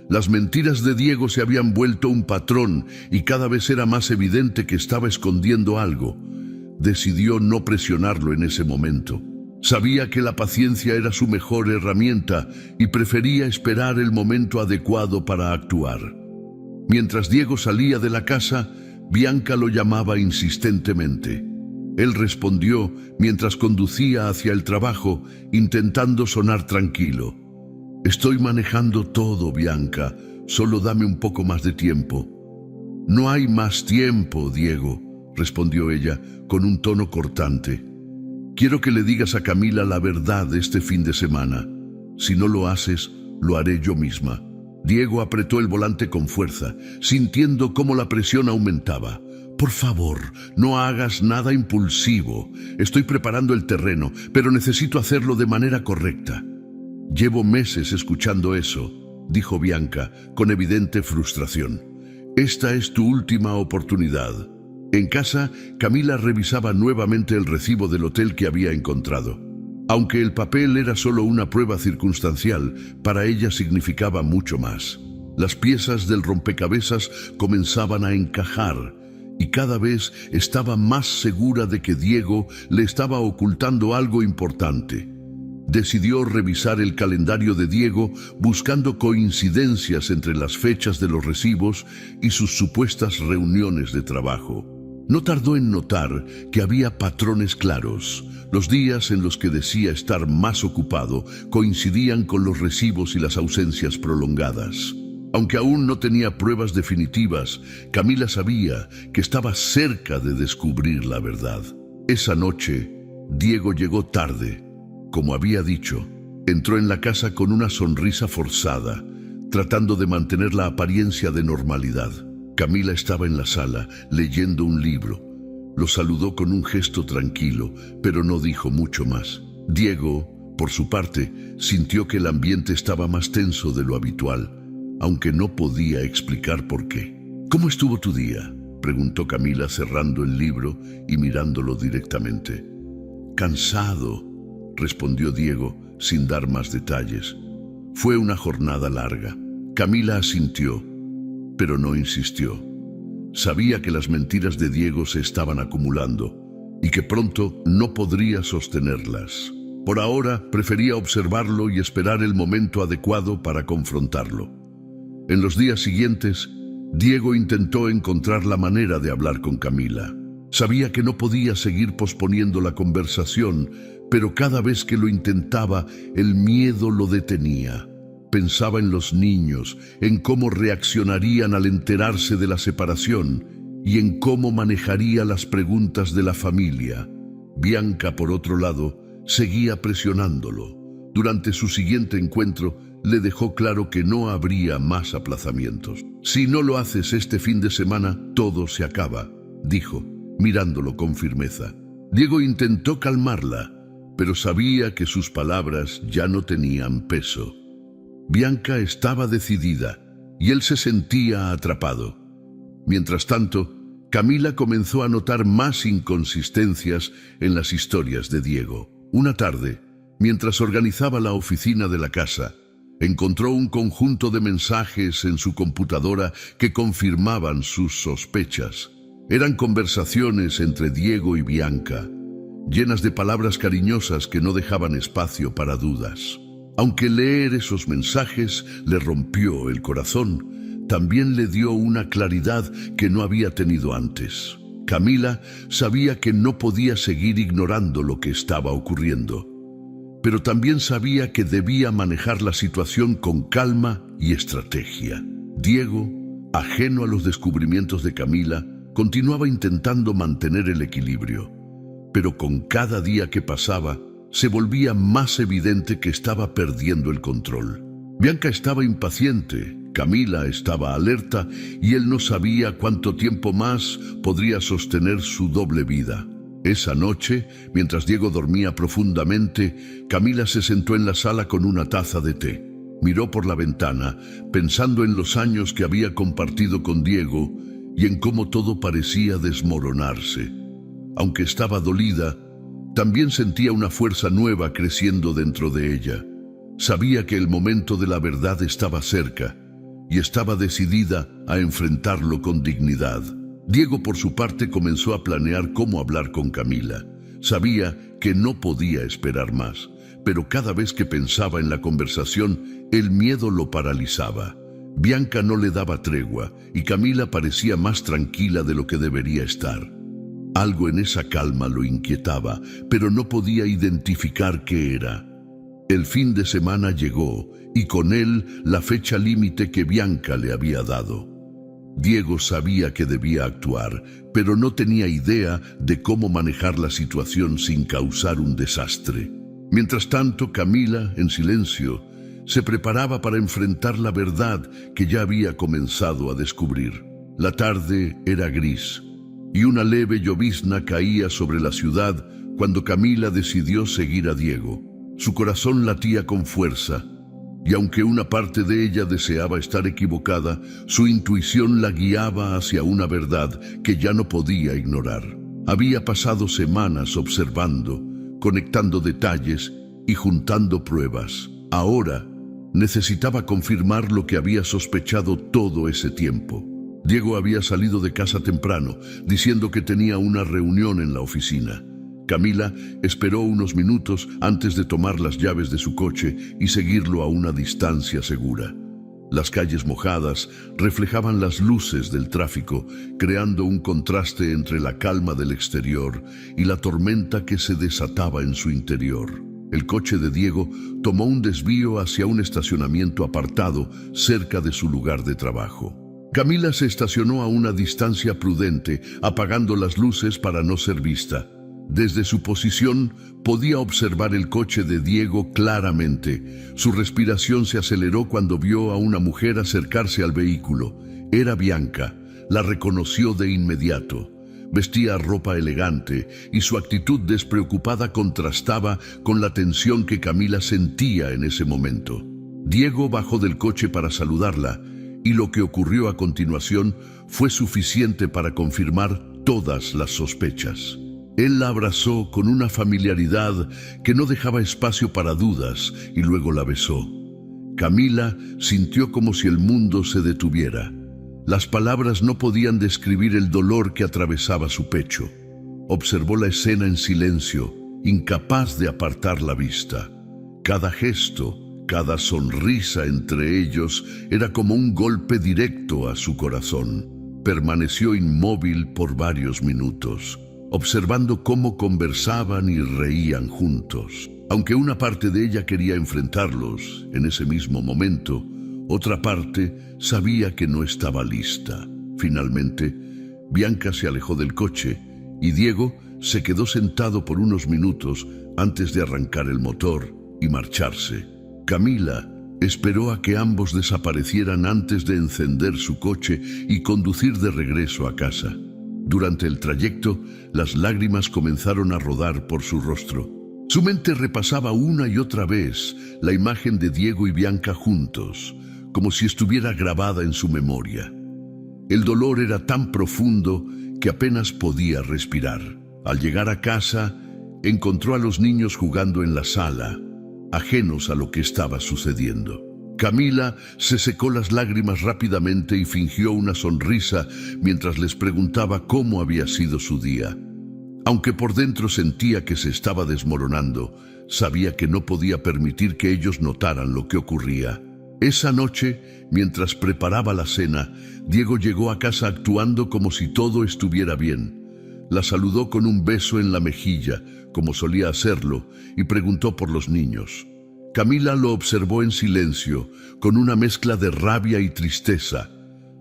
Las mentiras de Diego se habían vuelto un patrón y cada vez era más evidente que estaba escondiendo algo. Decidió no presionarlo en ese momento. Sabía que la paciencia era su mejor herramienta y prefería esperar el momento adecuado para actuar. Mientras Diego salía de la casa, Bianca lo llamaba insistentemente. Él respondió mientras conducía hacia el trabajo, intentando sonar tranquilo. Estoy manejando todo, Bianca. Solo dame un poco más de tiempo. No hay más tiempo, Diego, respondió ella con un tono cortante. Quiero que le digas a Camila la verdad este fin de semana. Si no lo haces, lo haré yo misma. Diego apretó el volante con fuerza, sintiendo cómo la presión aumentaba. Por favor, no hagas nada impulsivo. Estoy preparando el terreno, pero necesito hacerlo de manera correcta. Llevo meses escuchando eso, dijo Bianca, con evidente frustración. Esta es tu última oportunidad. En casa, Camila revisaba nuevamente el recibo del hotel que había encontrado. Aunque el papel era solo una prueba circunstancial, para ella significaba mucho más. Las piezas del rompecabezas comenzaban a encajar, y cada vez estaba más segura de que Diego le estaba ocultando algo importante. Decidió revisar el calendario de Diego buscando coincidencias entre las fechas de los recibos y sus supuestas reuniones de trabajo. No tardó en notar que había patrones claros. Los días en los que decía estar más ocupado coincidían con los recibos y las ausencias prolongadas. Aunque aún no tenía pruebas definitivas, Camila sabía que estaba cerca de descubrir la verdad. Esa noche, Diego llegó tarde. Como había dicho, entró en la casa con una sonrisa forzada, tratando de mantener la apariencia de normalidad. Camila estaba en la sala, leyendo un libro. Lo saludó con un gesto tranquilo, pero no dijo mucho más. Diego, por su parte, sintió que el ambiente estaba más tenso de lo habitual, aunque no podía explicar por qué. ¿Cómo estuvo tu día?, preguntó Camila cerrando el libro y mirándolo directamente. Cansado, respondió Diego sin dar más detalles. Fue una jornada larga. Camila asintió, pero no insistió. Sabía que las mentiras de Diego se estaban acumulando y que pronto no podría sostenerlas. Por ahora prefería observarlo y esperar el momento adecuado para confrontarlo. En los días siguientes, Diego intentó encontrar la manera de hablar con Camila. Sabía que no podía seguir posponiendo la conversación, pero cada vez que lo intentaba, el miedo lo detenía. Pensaba en los niños, en cómo reaccionarían al enterarse de la separación y en cómo manejaría las preguntas de la familia. Bianca, por otro lado, seguía presionándolo. Durante su siguiente encuentro, le dejó claro que no habría más aplazamientos. Si no lo haces este fin de semana, todo se acaba, dijo, mirándolo con firmeza. Diego intentó calmarla, pero sabía que sus palabras ya no tenían peso. Bianca estaba decidida y él se sentía atrapado. Mientras tanto, Camila comenzó a notar más inconsistencias en las historias de Diego. Una tarde, mientras organizaba la oficina de la casa, encontró un conjunto de mensajes en su computadora que confirmaban sus sospechas. Eran conversaciones entre Diego y Bianca, llenas de palabras cariñosas que no dejaban espacio para dudas. Aunque leer esos mensajes le rompió el corazón, también le dio una claridad que no había tenido antes. Camila sabía que no podía seguir ignorando lo que estaba ocurriendo. pero también sabía que debía manejar la situación con calma y estrategia. Diego, ajeno a los descubrimientos de Camila, continuaba intentando mantener el equilibrio, pero con cada día que pasaba, se volvía más evidente que estaba perdiendo el control. Bianca estaba impaciente, Camila estaba alerta y él no sabía cuánto tiempo más podría sostener su doble vida. Esa noche, mientras Diego dormía profundamente, Camila se sentó en la sala con una taza de té. Miró por la ventana, pensando en los años que había compartido con Diego y en cómo todo parecía desmoronarse. Aunque estaba dolida, también sentía una fuerza nueva creciendo dentro de ella. Sabía que el momento de la verdad estaba cerca y estaba decidida a enfrentarlo con dignidad. Diego, por su parte, comenzó a planear cómo hablar con Camila. Sabía que no podía esperar más, pero cada vez que pensaba en la conversación, el miedo lo paralizaba. Bianca no le daba tregua y Camila parecía más tranquila de lo que debería estar. Algo en esa calma lo inquietaba, pero no podía identificar qué era. El fin de semana llegó y con él la fecha límite que Bianca le había dado. Diego sabía que debía actuar, pero no tenía idea de cómo manejar la situación sin causar un desastre. Mientras tanto, Camila, en silencio, se preparaba para enfrentar la verdad que ya había comenzado a descubrir. La tarde era gris y una leve llovizna caía sobre la ciudad cuando Camila decidió seguir a Diego. Su corazón latía con fuerza, y aunque una parte de ella deseaba estar equivocada, su intuición la guiaba hacia una verdad que ya no podía ignorar. Había pasado semanas observando, conectando detalles y juntando pruebas. Ahora necesitaba confirmar lo que había sospechado todo ese tiempo. Diego había salido de casa temprano, diciendo que tenía una reunión en la oficina. Camila esperó unos minutos antes de tomar las llaves de su coche y seguirlo a una distancia segura. Las calles mojadas reflejaban las luces del tráfico, creando un contraste entre la calma del exterior y la tormenta que se desataba en su interior. El coche de Diego tomó un desvío hacia un estacionamiento apartado cerca de su lugar de trabajo. Camila se estacionó a una distancia prudente, apagando las luces para no ser vista. Desde su posición podía observar el coche de Diego claramente. Su respiración se aceleró cuando vio a una mujer acercarse al vehículo. Era Bianca. La reconoció de inmediato. Vestía ropa elegante y su actitud despreocupada contrastaba con la tensión que Camila sentía en ese momento. Diego bajó del coche para saludarla y lo que ocurrió a continuación fue suficiente para confirmar todas las sospechas. Él la abrazó con una familiaridad que no dejaba espacio para dudas y luego la besó. Camila sintió como si el mundo se detuviera. Las palabras no podían describir el dolor que atravesaba su pecho. Observó la escena en silencio, incapaz de apartar la vista. Cada gesto, cada sonrisa entre ellos era como un golpe directo a su corazón. Permaneció inmóvil por varios minutos, observando cómo conversaban y reían juntos. Aunque una parte de ella quería enfrentarlos en ese mismo momento, otra parte sabía que no estaba lista. Finalmente, Bianca se alejó del coche y Diego se quedó sentado por unos minutos antes de arrancar el motor y marcharse. Camila esperó a que ambos desaparecieran antes de encender su coche y conducir de regreso a casa. Durante el trayecto, las lágrimas comenzaron a rodar por su rostro. Su mente repasaba una y otra vez la imagen de Diego y Bianca juntos, como si estuviera grabada en su memoria. El dolor era tan profundo que apenas podía respirar. Al llegar a casa, encontró a los niños jugando en la sala, ajenos a lo que estaba sucediendo. Camila se secó las lágrimas rápidamente y fingió una sonrisa mientras les preguntaba cómo había sido su día. Aunque por dentro sentía que se estaba desmoronando, sabía que no podía permitir que ellos notaran lo que ocurría. Esa noche, mientras preparaba la cena, Diego llegó a casa actuando como si todo estuviera bien. La saludó con un beso en la mejilla, como solía hacerlo, y preguntó por los niños. Camila lo observó en silencio, con una mezcla de rabia y tristeza.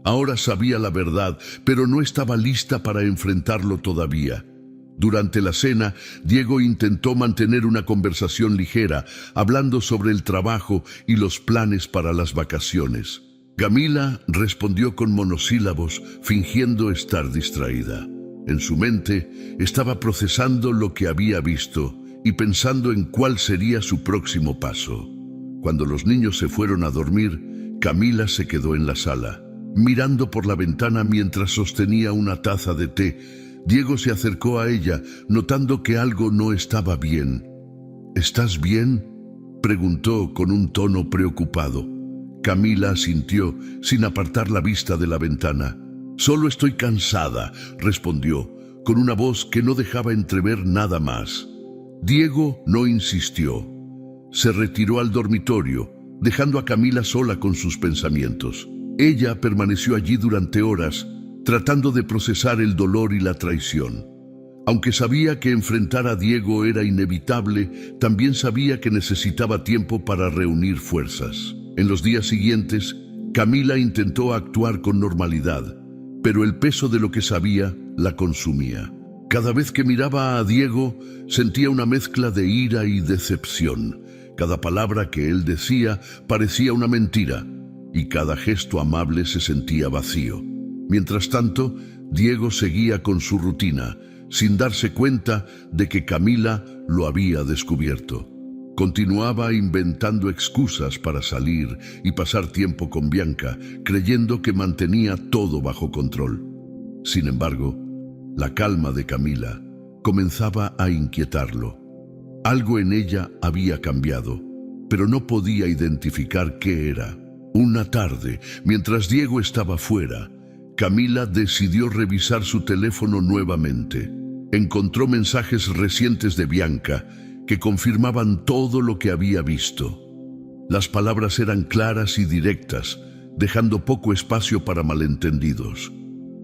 Ahora sabía la verdad, pero no estaba lista para enfrentarlo todavía. Durante la cena, Diego intentó mantener una conversación ligera, hablando sobre el trabajo y los planes para las vacaciones. Camila respondió con monosílabos, fingiendo estar distraída. En su mente estaba procesando lo que había visto y pensando en cuál sería su próximo paso. Cuando los niños se fueron a dormir, Camila se quedó en la sala, mirando por la ventana mientras sostenía una taza de té. Diego se acercó a ella, notando que algo no estaba bien. ¿Estás bien?, preguntó con un tono preocupado. Camila asintió, sin apartar la vista de la ventana. «Solo estoy cansada», respondió, con una voz que no dejaba entrever nada más. Diego no insistió. Se retiró al dormitorio, dejando a Camila sola con sus pensamientos. Ella permaneció allí durante horas, tratando de procesar el dolor y la traición. Aunque sabía que enfrentar a Diego era inevitable, también sabía que necesitaba tiempo para reunir fuerzas. En los días siguientes, Camila intentó actuar con normalidad, pero el peso de lo que sabía la consumía. Cada vez que miraba a Diego, sentía una mezcla de ira y decepción. Cada palabra que él decía parecía una mentira, y cada gesto amable se sentía vacío. Mientras tanto, Diego seguía con su rutina, sin darse cuenta de que Camila lo había descubierto. Continuaba inventando excusas para salir y pasar tiempo con Bianca, creyendo que mantenía todo bajo control. Sin embargo, la calma de Camila comenzaba a inquietarlo. Algo en ella había cambiado, pero no podía identificar qué era. Una tarde, mientras Diego estaba fuera, Camila decidió revisar su teléfono nuevamente. Encontró mensajes recientes de Bianca que confirmaban todo lo que había visto. Las palabras eran claras y directas, dejando poco espacio para malentendidos.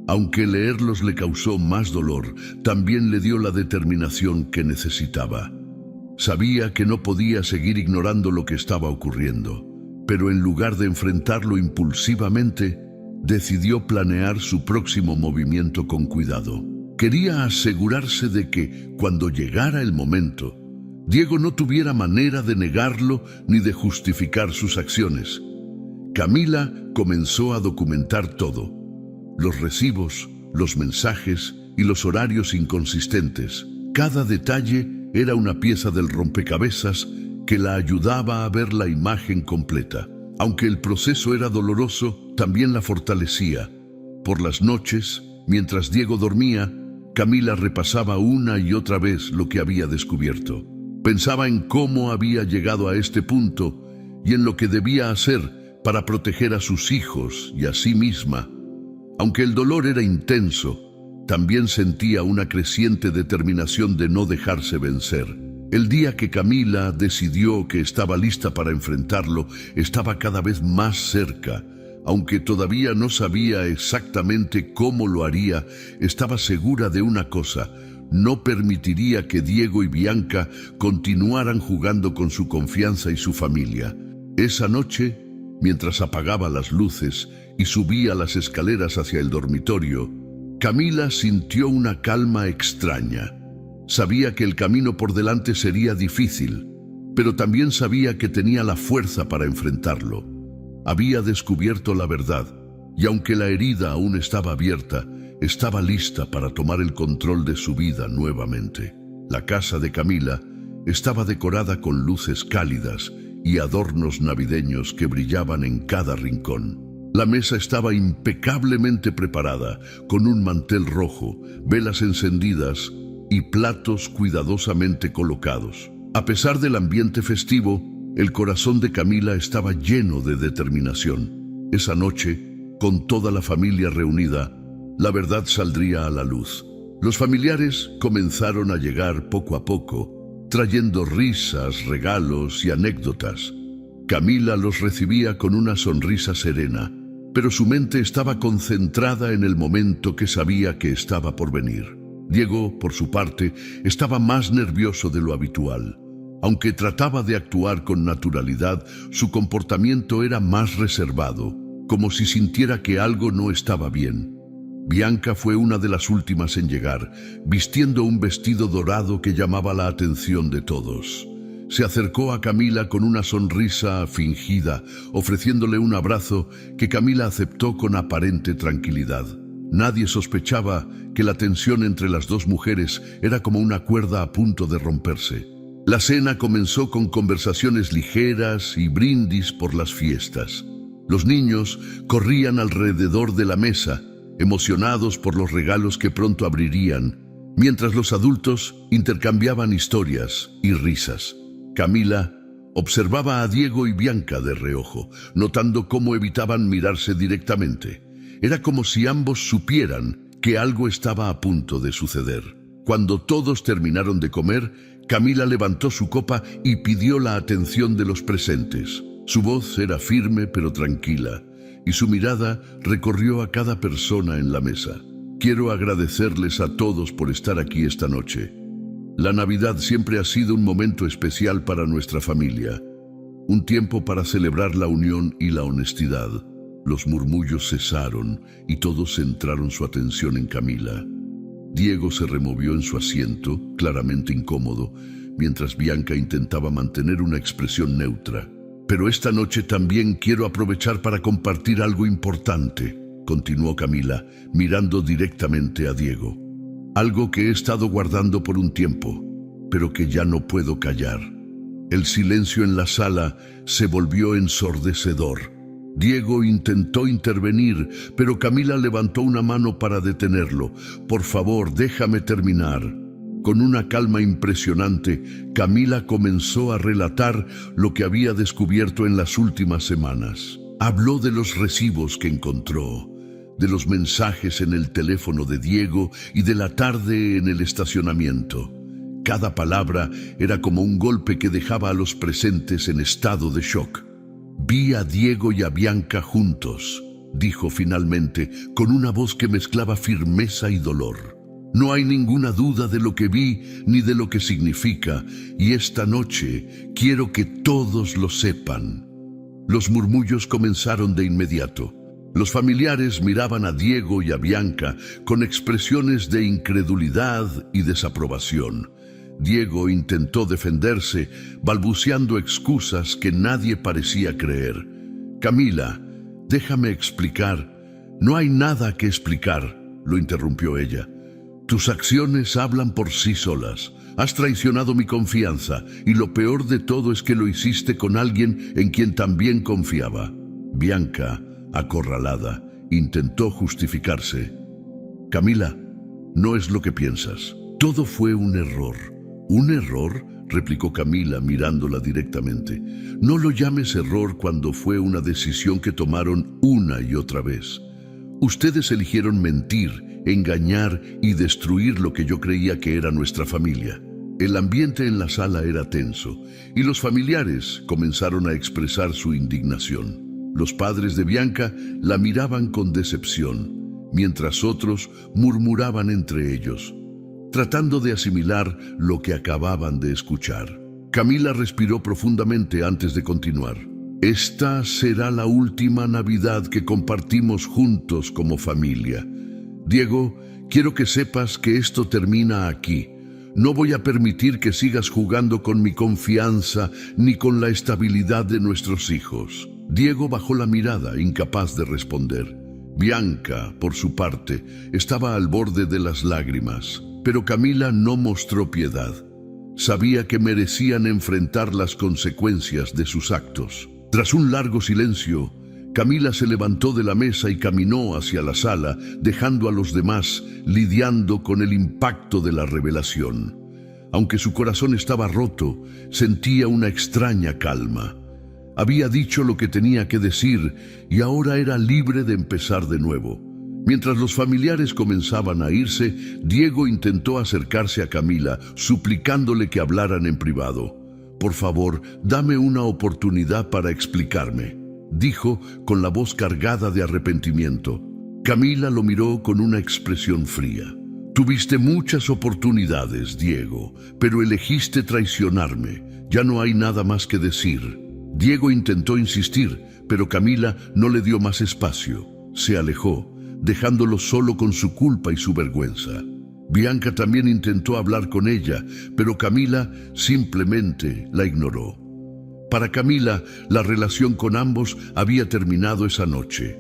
Aunque leerlos le causó más dolor, también le dio la determinación que necesitaba. Sabía que no podía seguir ignorando lo que estaba ocurriendo, pero en lugar de enfrentarlo impulsivamente, decidió planear su próximo movimiento con cuidado. Quería asegurarse de que, cuando llegara el momento, Diego no tuviera manera de negarlo ni de justificar sus acciones. Camila comenzó a documentar todo: los recibos, los mensajes y los horarios inconsistentes. Cada detalle era una pieza del rompecabezas que la ayudaba a ver la imagen completa. Aunque el proceso era doloroso, también la fortalecía. Por las noches, mientras Diego dormía, Camila repasaba una y otra vez lo que había descubierto. Pensaba en cómo había llegado a este punto y en lo que debía hacer para proteger a sus hijos y a sí misma. Aunque el dolor era intenso, también sentía una creciente determinación de no dejarse vencer. El día que Camila decidió que estaba lista para enfrentarlo, estaba cada vez más cerca. Aunque todavía no sabía exactamente cómo lo haría, estaba segura de una cosa: no permitiría que Diego y Bianca continuaran jugando con su confianza y su familia. Esa noche, mientras apagaba las luces y subía las escaleras hacia el dormitorio, Camila sintió una calma extraña. Sabía que el camino por delante sería difícil, pero también sabía que tenía la fuerza para enfrentarlo. Había descubierto la verdad, y aunque la herida aún estaba abierta, estaba lista para tomar el control de su vida nuevamente. La casa de Camila estaba decorada con luces cálidas y adornos navideños que brillaban en cada rincón. La mesa estaba impecablemente preparada, con un mantel rojo, velas encendidas y platos cuidadosamente colocados. A pesar del ambiente festivo, el corazón de Camila estaba lleno de determinación. Esa noche, con toda la familia reunida, la verdad saldría a la luz. Los familiares comenzaron a llegar poco a poco, trayendo risas, regalos y anécdotas. Camila los recibía con una sonrisa serena, pero su mente estaba concentrada en el momento que sabía que estaba por venir. Diego, por su parte, estaba más nervioso de lo habitual. Aunque trataba de actuar con naturalidad, su comportamiento era más reservado, como si sintiera que algo no estaba bien. Bianca fue una de las últimas en llegar, vistiendo un vestido dorado que llamaba la atención de todos. Se acercó a Camila con una sonrisa fingida, ofreciéndole un abrazo que Camila aceptó con aparente tranquilidad. Nadie sospechaba que la tensión entre las dos mujeres era como una cuerda a punto de romperse. La cena comenzó con conversaciones ligeras y brindis por las fiestas. Los niños corrían alrededor de la mesa, emocionados por los regalos que pronto abrirían, mientras los adultos intercambiaban historias y risas. Camila observaba a Diego y Bianca de reojo, notando cómo evitaban mirarse directamente. Era como si ambos supieran que algo estaba a punto de suceder. Cuando todos terminaron de comer, Camila levantó su copa y pidió la atención de los presentes. Su voz era firme pero tranquila, y su mirada recorrió a cada persona en la mesa. Quiero agradecerles a todos por estar aquí esta noche. La Navidad siempre ha sido un momento especial para nuestra familia, un tiempo para celebrar la unión y la honestidad. Los murmullos cesaron y todos centraron su atención en Camila. Diego se removió en su asiento, claramente incómodo, mientras Bianca intentaba mantener una expresión neutra. Pero esta noche también quiero aprovechar para compartir algo importante, continuó Camila, mirando directamente a Diego. Algo que he estado guardando por un tiempo, pero que ya no puedo callar. El silencio en la sala se volvió ensordecedor. Diego intentó intervenir, pero Camila levantó una mano para detenerlo. Por favor, déjame terminar. Con una calma impresionante, Camila comenzó a relatar lo que había descubierto en las últimas semanas. Habló de los recibos que encontró, de los mensajes en el teléfono de Diego y de la tarde en el estacionamiento. Cada palabra era como un golpe que dejaba a los presentes en estado de shock. Vi a Diego y a Bianca juntos, dijo finalmente, con una voz que mezclaba firmeza y dolor. No hay ninguna duda de lo que vi ni de lo que significa, y esta noche quiero que todos lo sepan. Los murmullos comenzaron de inmediato. Los familiares miraban a Diego y a Bianca con expresiones de incredulidad y desaprobación. Diego intentó defenderse, balbuceando excusas que nadie parecía creer. Camila, déjame explicar. No hay nada que explicar, lo interrumpió ella. Tus acciones hablan por sí solas. Has traicionado mi confianza y lo peor de todo es que lo hiciste con alguien en quien también confiaba. Bianca, acorralada, intentó justificarse. Camila, no es lo que piensas. Todo fue un error. ¿Un error?, replicó Camila mirándola directamente. No lo llames error cuando fue una decisión que tomaron una y otra vez. Ustedes eligieron mentir, engañar y destruir lo que yo creía que era nuestra familia. El ambiente en la sala era tenso y los familiares comenzaron a expresar su indignación. Los padres de Bianca la miraban con decepción, mientras otros murmuraban entre ellos, tratando de asimilar lo que acababan de escuchar. Camila respiró profundamente antes de continuar. Esta será la última Navidad que compartimos juntos como familia. Diego, quiero que sepas que esto termina aquí. No voy a permitir que sigas jugando con mi confianza ni con la estabilidad de nuestros hijos. Diego bajó la mirada, incapaz de responder. Bianca, por su parte, estaba al borde de las lágrimas. Pero Camila no mostró piedad. Sabía que merecían enfrentar las consecuencias de sus actos. Tras un largo silencio, Camila se levantó de la mesa y caminó hacia la sala, dejando a los demás lidiando con el impacto de la revelación. Aunque su corazón estaba roto, sentía una extraña calma. Había dicho lo que tenía que decir y ahora era libre de empezar de nuevo. Mientras los familiares comenzaban a irse, Diego intentó acercarse a Camila, suplicándole que hablaran en privado. Por favor, dame una oportunidad para explicarme, dijo con la voz cargada de arrepentimiento. Camila lo miró con una expresión fría. Tuviste muchas oportunidades, Diego, pero elegiste traicionarme. Ya no hay nada más que decir. Diego intentó insistir, pero Camila no le dio más espacio. Se alejó, dejándolo solo con su culpa y su vergüenza. Bianca también intentó hablar con ella, pero Camila simplemente la ignoró. Para Camila, la relación con ambos había terminado esa noche.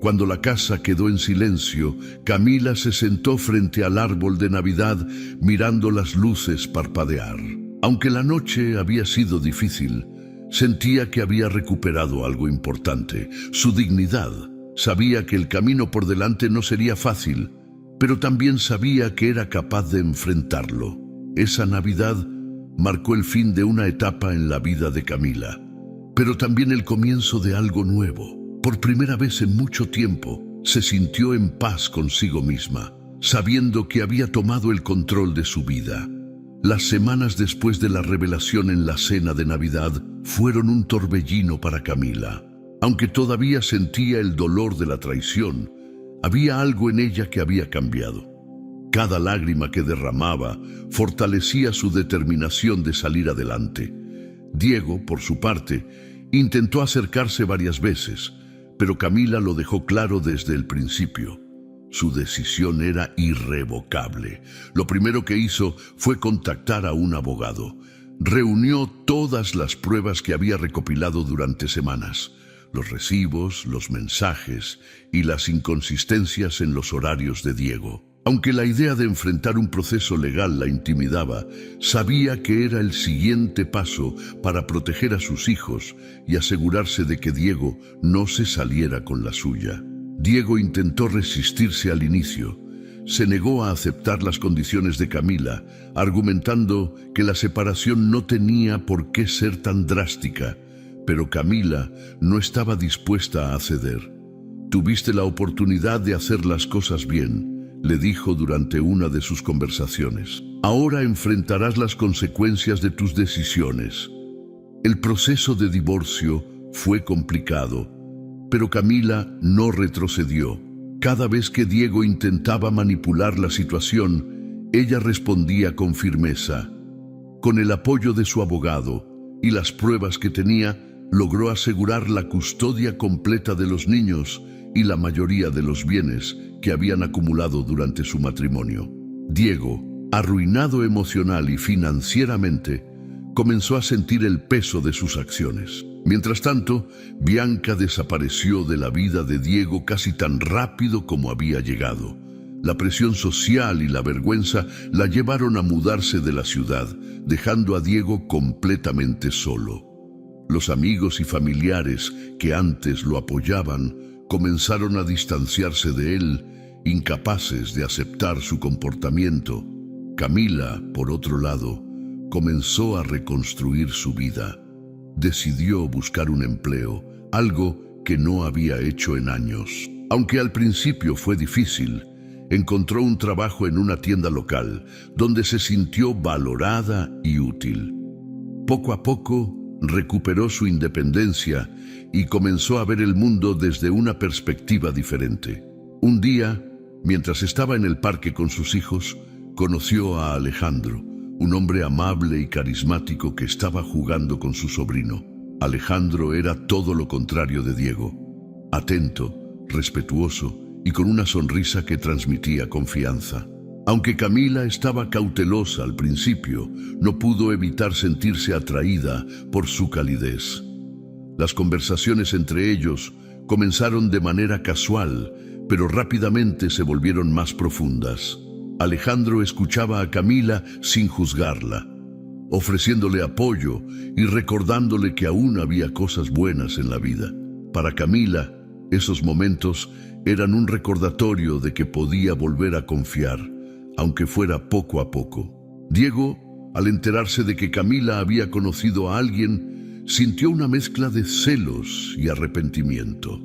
Cuando la casa quedó en silencio, Camila se sentó frente al árbol de Navidad mirando las luces parpadear. Aunque la noche había sido difícil, sentía que había recuperado algo importante, su dignidad. Sabía que el camino por delante no sería fácil, pero también sabía que era capaz de enfrentarlo. Esa Navidad marcó el fin de una etapa en la vida de Camila, pero también el comienzo de algo nuevo. Por primera vez en mucho tiempo, se sintió en paz consigo misma, sabiendo que había tomado el control de su vida. Las semanas después de la revelación en la cena de Navidad fueron un torbellino para Camila. Aunque todavía sentía el dolor de la traición, había algo en ella que había cambiado. Cada lágrima que derramaba fortalecía su determinación de salir adelante. Diego, por su parte, intentó acercarse varias veces, pero Camila lo dejó claro desde el principio. Su decisión era irrevocable. Lo primero que hizo fue contactar a un abogado. Reunió todas las pruebas que había recopilado durante semanas: los recibos, los mensajes y las inconsistencias en los horarios de Diego. Aunque la idea de enfrentar un proceso legal la intimidaba, sabía que era el siguiente paso para proteger a sus hijos y asegurarse de que Diego no se saliera con la suya. Diego intentó resistirse al inicio. Se negó a aceptar las condiciones de Camila, argumentando que la separación no tenía por qué ser tan drástica, pero Camila no estaba dispuesta a ceder. «Tuviste la oportunidad de hacer las cosas bien», le dijo durante una de sus conversaciones. «Ahora enfrentarás las consecuencias de tus decisiones». El proceso de divorcio fue complicado, pero Camila no retrocedió. Cada vez que Diego intentaba manipular la situación, ella respondía con firmeza. Con el apoyo de su abogado y las pruebas que tenía, logró asegurar la custodia completa de los niños y la mayoría de los bienes que habían acumulado durante su matrimonio. Diego, arruinado emocional y financieramente, comenzó a sentir el peso de sus acciones. Mientras tanto, Bianca desapareció de la vida de Diego casi tan rápido como había llegado. La presión social y la vergüenza la llevaron a mudarse de la ciudad, dejando a Diego completamente solo. Los amigos y familiares que antes lo apoyaban comenzaron a distanciarse de él, incapaces de aceptar su comportamiento. Camila, por otro lado, comenzó a reconstruir su vida. Decidió buscar un empleo, algo que no había hecho en años. Aunque al principio fue difícil, encontró un trabajo en una tienda local, donde se sintió valorada y útil. Poco a poco, recuperó su independencia y comenzó a ver el mundo desde una perspectiva diferente. Un día, mientras estaba en el parque con sus hijos, conoció a Alejandro, un hombre amable y carismático que estaba jugando con su sobrino. Alejandro era todo lo contrario de Diego: atento, respetuoso y con una sonrisa que transmitía confianza. Aunque Camila estaba cautelosa al principio, no pudo evitar sentirse atraída por su calidez. Las conversaciones entre ellos comenzaron de manera casual, pero rápidamente se volvieron más profundas. Alejandro escuchaba a Camila sin juzgarla, ofreciéndole apoyo y recordándole que aún había cosas buenas en la vida. Para Camila, esos momentos eran un recordatorio de que podía volver a confiar, aunque fuera poco a poco. Diego, al enterarse de que Camila había conocido a alguien, sintió una mezcla de celos y arrepentimiento.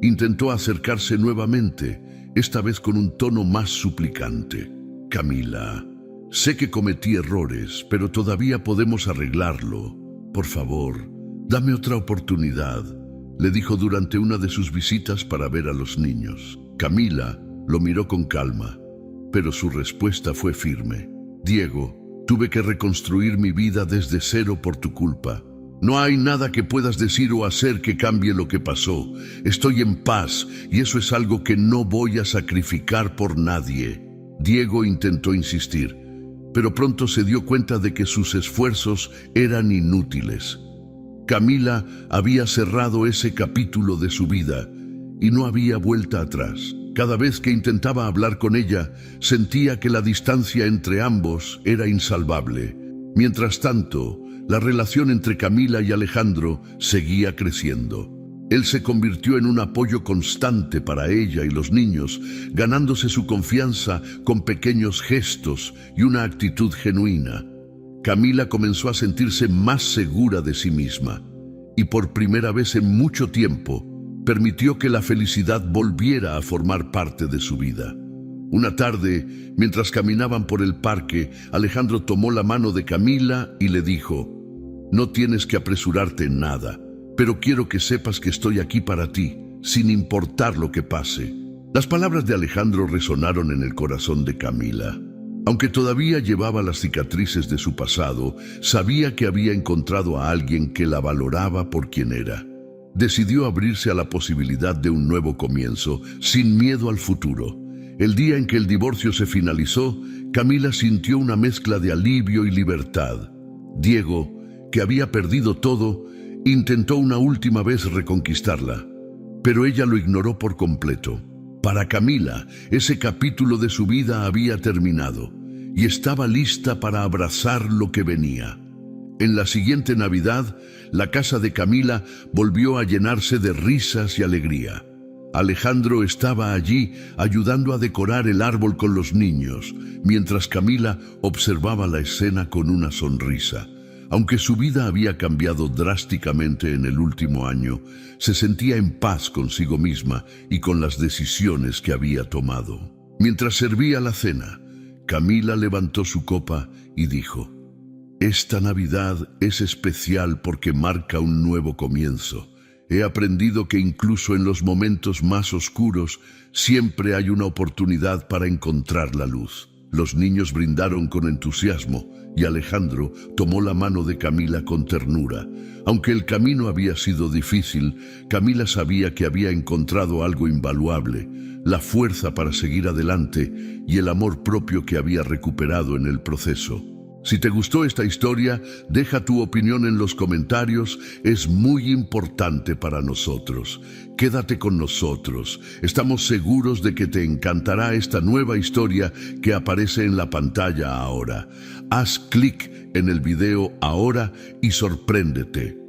Intentó acercarse nuevamente, esta vez con un tono más suplicante. «Camila, sé que cometí errores, pero todavía podemos arreglarlo. Por favor, dame otra oportunidad», le dijo durante una de sus visitas para ver a los niños. Camila lo miró con calma. pero su respuesta fue firme. Diego, tuve que reconstruir mi vida desde cero por tu culpa. No hay nada que puedas decir o hacer que cambie lo que pasó. Estoy en paz y eso es algo que no voy a sacrificar por nadie. Diego intentó insistir, pero pronto se dio cuenta de que sus esfuerzos eran inútiles. Camila había cerrado ese capítulo de su vida y no había vuelta atrás. Cada vez que intentaba hablar con ella, sentía que la distancia entre ambos era insalvable. Mientras tanto, la relación entre Camila y Alejandro seguía creciendo. Él se convirtió en un apoyo constante para ella y los niños, ganándose su confianza con pequeños gestos y una actitud genuina. Camila comenzó a sentirse más segura de sí misma y por primera vez en mucho tiempo permitió que la felicidad volviera a formar parte de su vida. Una tarde, mientras caminaban por el parque, Alejandro tomó la mano de Camila y le dijo: «No tienes que apresurarte en nada, pero quiero que sepas que estoy aquí para ti, sin importar lo que pase». Las palabras de Alejandro resonaron en el corazón de Camila. Aunque todavía llevaba las cicatrices de su pasado, sabía que había encontrado a alguien que la valoraba por quien era. Decidió abrirse a la posibilidad de un nuevo comienzo, sin miedo al futuro. El día en que el divorcio se finalizó, Camila sintió una mezcla de alivio y libertad. Diego, que había perdido todo, intentó una última vez reconquistarla, pero ella lo ignoró por completo. Para Camila, ese capítulo de su vida había terminado y estaba lista para abrazar lo que venía. En la siguiente Navidad, la casa de Camila volvió a llenarse de risas y alegría. Alejandro estaba allí ayudando a decorar el árbol con los niños, mientras Camila observaba la escena con una sonrisa. Aunque su vida había cambiado drásticamente en el último año, se sentía en paz consigo misma y con las decisiones que había tomado. Mientras servía la cena, Camila levantó su copa y dijo: «Esta Navidad es especial porque marca un nuevo comienzo. He aprendido que incluso en los momentos más oscuros siempre hay una oportunidad para encontrar la luz». Los niños brindaron con entusiasmo y Alejandro tomó la mano de Camila con ternura. Aunque el camino había sido difícil, Camila sabía que había encontrado algo invaluable: la fuerza para seguir adelante y el amor propio que había recuperado en el proceso. Si te gustó esta historia, deja tu opinión en los comentarios, es muy importante para nosotros. Quédate con nosotros, estamos seguros de que te encantará esta nueva historia que aparece en la pantalla ahora. Haz clic en el video ahora y sorpréndete.